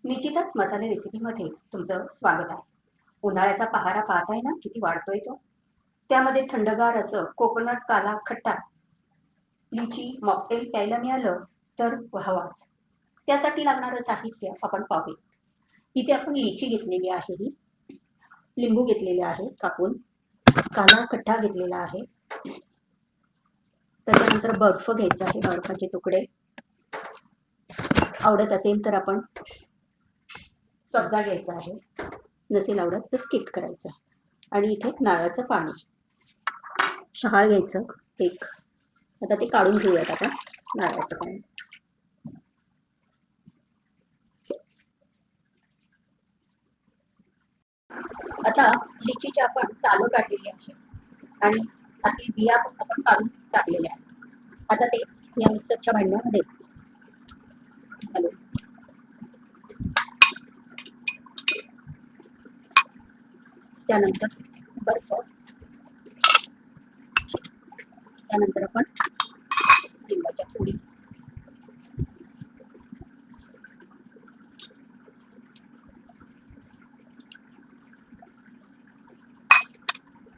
निश्चितच मसाले रेसिपीमध्ये तुमचं स्वागत आहे. उन्हाळ्याचा पहारा पाहताय ना किती वाढतोय तो. त्यामध्ये थंडगार असं कोकोनट काला खट्टा लिची मॉकटेल प्यायला मिळालं तर हवाच. त्यासाठी लागणारं साहित्य आपण पाहूया. इथे आपण लिची घेतलेली आहे, ही लिंबू घेतलेले आहे कापून, काला खट्टा घेतलेला आहे, त्याच्यानंतर बर्फ घ्यायचा आहे, बर्फाचे तुकडे. आवडत असेल तर आपण सब्जा घ्यायचा आहे, नसेल आवडत तर स्किप करायचं आहे. आणि इथे नारळाचं पाणी, शहाळ घ्यायचं एक. आता ते काढून घेऊयात आपण नारळाचं पाणी. आता लिचीची आपण सालं काढलेली आहे आणि आतील बिया आपण काढून टाकलेल्या आहेत. आता ते या मिक्सरच्या भांड्यामध्ये घालून त्यानंतर बर्फ, त्यानंतर आपण लिंबाच्या फोडी,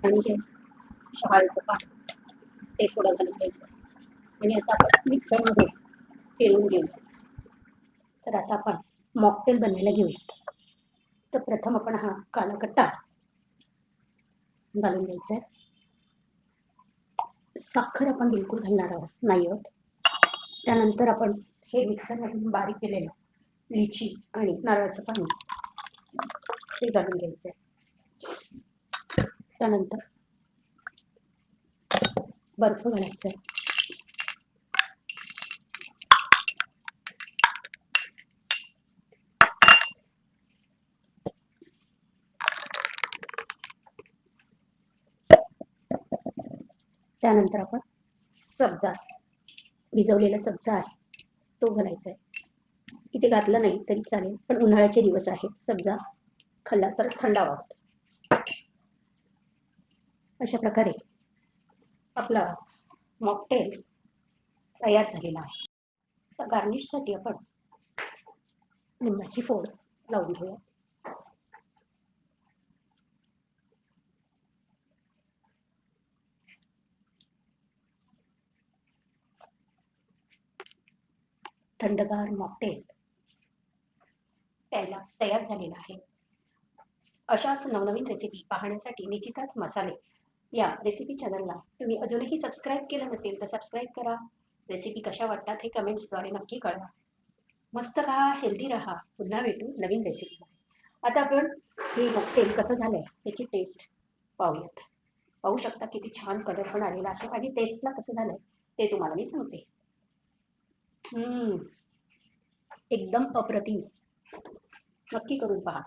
आणि हे शहाळ्याचं पाणी ते थोडं घालून घ्यायचं. आणि आता आपण मिक्सरमध्ये फिरवून घेऊया. तर आता आपण मॉकटेल बनवायला घेऊयात. तर प्रथम आपण हा काला कट्टा घालून घ्यायचा आहे. साखर आपण बिलकुल घालणार आहोत नाही आहोत. त्यानंतर आपण हे मिक्सरमधून बारीक केलेलं लिची आणि नारळाचं पाणी ते घालून घ्यायचं आहे. त्यानंतर बर्फ घालायचा आहे. त्यानंतर आपण सब्जा, भिजवलेला सब्जा आहे तो घालायचा आहे. इथे घातला नाही तरी चालेल, पण उन्हाळ्याचे दिवस आहेत, सब्जा खाल्ला तर थंडावा होतो. अशा प्रकारे आपला मॉकटेल तयार झालेला आहे. तर गार्निशसाठी आपण लिंबाची फोड लावून घेऊया. थंडगार मॉकटेल प्यायला तयार झालेला आहे. अशाच नवनवीन रेसिपी पाहण्यासाठी निश्चितच मसाले या रेसिपी चॅनलला तुम्ही अजूनही सबस्क्राईब केलं नसेल तर सबस्क्राईब करा. रेसिपी कशा वाटतात हे कमेंट्सद्वारे नक्की कळवा. मस्त राहा, हेल्दी राहा. पुन्हा भेटू नवीन रेसिपी. आता आपण हे मॉकटेल कसं झालंय त्याची टेस्ट पाहूयात. पाहू शकता किती छान कलर पण आलेला आहे आणि टेस्टला कसं झालंय ते तुम्हाला मी सांगते. एकदम अप्रतिम. नक्की करून पहा.